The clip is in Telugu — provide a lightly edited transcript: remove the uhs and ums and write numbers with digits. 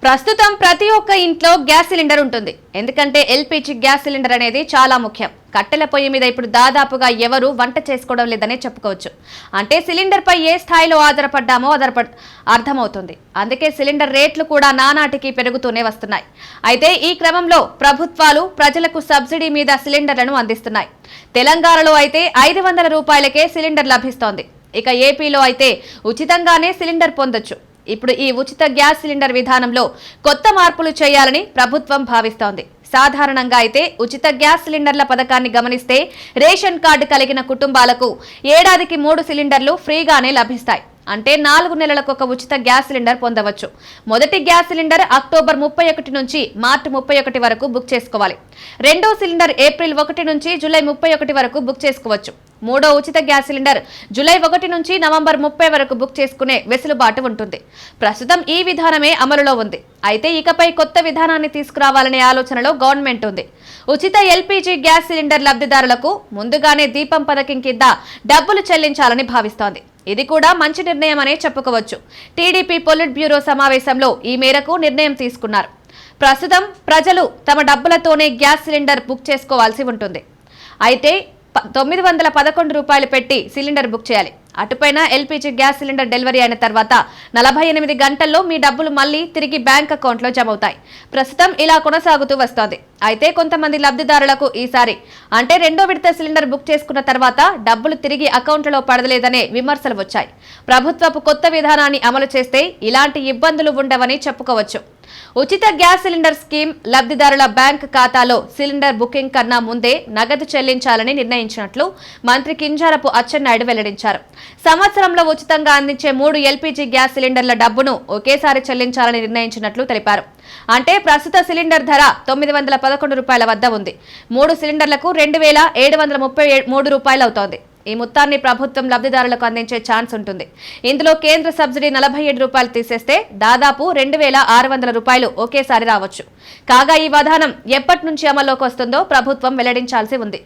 ప్రస్తుతం ప్రతి ఒక్క ఇంట్లో గ్యాస్ సిలిండర్ ఉంటుంది. ఎందుకంటే ఎల్పీజీ గ్యాస్ సిలిండర్ అనేది చాలా ముఖ్యం. కట్టెల పొయ్యి మీద ఇప్పుడు దాదాపుగా ఎవరు వంట చేసుకోవడం లేదనే చెప్పుకోవచ్చు. అంటే సిలిండర్ పై ఏ స్థాయిలో ఆధారపడ్డామో అర్థమవుతుంది. అందుకే సిలిండర్ రేట్లు కూడా నానాటికి పెరుగుతూనే వస్తున్నాయి. అయితే ఈ క్రమంలో ప్రభుత్వాలు ప్రజలకు సబ్సిడీ మీద సిలిండర్లను అందిస్తున్నాయి. తెలంగాణలో అయితే 500 రూపాయలకే సిలిండర్ లభిస్తోంది. ఇక ఏపీలో అయితే ఉచితంగానే సిలిండర్ పొందొచ్చు. ఇప్పుడు ఈ ఉచిత గ్యాస్ సిలిండర్ విధానంలో కొత్త మార్పులు చేయాలని ప్రభుత్వం భావిస్తోంది. సాధారణంగా అయితే ఉచిత గ్యాస్ సిలిండర్ల పథకాన్ని గమనిస్తే రేషన్ కార్డు కలిగిన కుటుంబాలకు ఏడాదికి 3 సిలిండర్లు ఫ్రీగానే లభిస్తాయి. అంటే 4 నెలలకు ఒక ఉచిత గ్యాస్ సిలిండర్ పొందవచ్చు. మొదటి గ్యాస్ సిలిండర్ అక్టోబర్ 31 నుంచి మార్చి 31 వరకు బుక్ చేసుకోవాలి. రెండో సిలిండర్ ఏప్రిల్ 1 నుంచి జూలై 31 వరకు బుక్ చేసుకోవచ్చు. మూడో ఉచిత గ్యాస్ సిలిండర్ జూలై 1 నుంచి నవంబర్ 30 వరకు బుక్ చేసుకునే వెసులుబాటు ఉంటుంది. ప్రస్తుతం ఈ విధానమే అమలులో ఉంది. అయితే ఇకపై కొత్త విధానాన్ని తీసుకురావాలనే ఆలోచనలో గవర్నమెంట్ ఉంది. ఉచిత ఎల్పీజీ గ్యాస్ సిలిండర్ లబ్ధిదారులకు ముందుగానే దీపం పథకం కింద డబ్బులు చెల్లించాలని భావిస్తోంది. ఇది కూడా మంచి నిర్ణయం అనే చెప్పుకోవచ్చు. టీడీపీ పొలిట్ బ్యూరో సమావేశంలో ఈ మేరకు నిర్ణయం తీసుకున్నారు. ప్రస్తుతం ప్రజలు తమ డబ్బులతోనే గ్యాస్ సిలిండర్ బుక్ చేసుకోవాల్సి ఉంటుంది. అయితే 911 రూపాయలు పెట్టి సిలిండర్ బుక్ చేయాలి. అటుపైన ఎల్పీజీ గ్యాస్ సిలిండర్ డెలివరీ అయిన తర్వాత 48 గంటల్లో మీ డబ్బులు మళ్లీ తిరిగి బ్యాంక్ అకౌంట్లో జమ అవుతాయి. ప్రస్తుతం ఇలా కొనసాగుతూ వస్తోంది. అయితే కొంతమంది లబ్ధిదారులకు ఈసారి అంటే రెండో విడత సిలిండర్ బుక్ చేసుకున్న తర్వాత డబ్బులు తిరిగి అకౌంట్లలో పడలేదనే విమర్శలు వచ్చాయి. ప్రభుత్వపు కొత్త విధానాన్ని అమలు చేస్తే ఇలాంటి ఇబ్బందులు ఉండవని చెప్పుకోవచ్చు. ఉచిత గ్యాస్ సిలిండర్ స్కీమ్ లబ్ధిదారుల బ్యాంక్ ఖాతాలో సిలిండర్ బుకింగ్ కన్నా ముందే నగదు చెల్లించాలని నిర్ణయించినట్లు మంత్రి కింజారపు అచ్చెన్నాయుడు వెల్లడించారు. సంవత్సరంలో ఉచితంగా అందించే 3 ఎల్పీజీ గ్యాస్ సిలిండర్ల డబ్బును ఒకేసారి చెల్లించాలని నిర్ణయించినట్లు తెలిపారు. అంటే ప్రస్తుత సిలిండర్ ధర 911 రూపాయల వద్ద ఉంది. 3 సిలిండర్లకు 2733 రూపాయలు అవుతోంది. ఈ మొత్తాన్ని ప్రభుత్వం లబ్ధిదారులకు అందించే ఛాన్స్ ఉంటుంది. ఇందులో కేంద్ర సబ్సిడీ 47 రూపాయలు తీసేస్తే దాదాపు 2600 రూపాయలు ఒకేసారి రావచ్చు. కాగా ఈ విధానం ఎప్పటి నుంచి అమల్లోకి వస్తుందో ప్రభుత్వం వెల్లడించాల్సి ఉంది.